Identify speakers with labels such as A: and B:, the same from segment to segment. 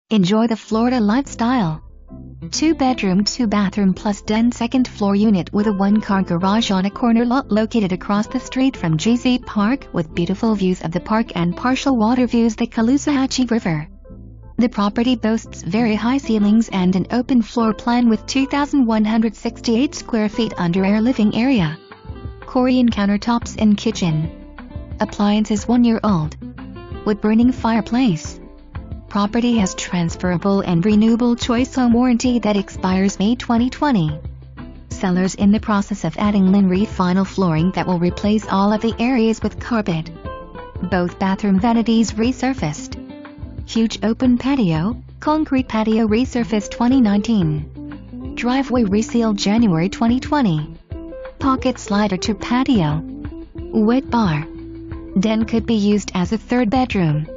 A: Enjoy the Florida lifestyle. 2-bedroom 2-bathroom plus den second floor unit with a 1-car garage on a corner lot located across the street from Jaycee Park with beautiful views of the park and partial water views the Caloosahatchee River. The property boasts very high ceilings and an open floor plan with 2,168 square feet under air living area. Corian countertops and kitchen. Appliances 1 year old. Wood burning fireplace. Property has transferable and renewable choice home warranty that expires May 2020. Sellers in the process of adding Lynn Reef Vinyl Flooring that will replace all of the areas with carpet. Both bathroom vanities resurfaced. Huge open patio, concrete patio resurfaced 2019. Driveway resealed January 2020. Pocket slider to patio. Wet bar. Den could be used as a 3rd bedroom.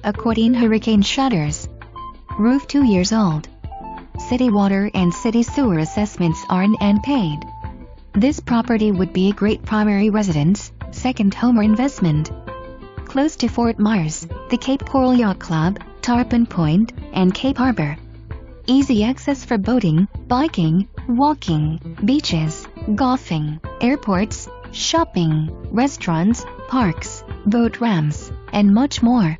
A: Accordion Hurricane shutters. Roof 2 years old. City water and city sewer assessments are and paid. This property would be a great primary residence, second home or investment. Close to Fort Myers, the Cape Coral Yacht Club, Tarpon Point, and Cape Harbour. Easy access for boating, biking, walking, beaches, golfing, airports, shopping, restaurants, parks, boat ramps, and much more.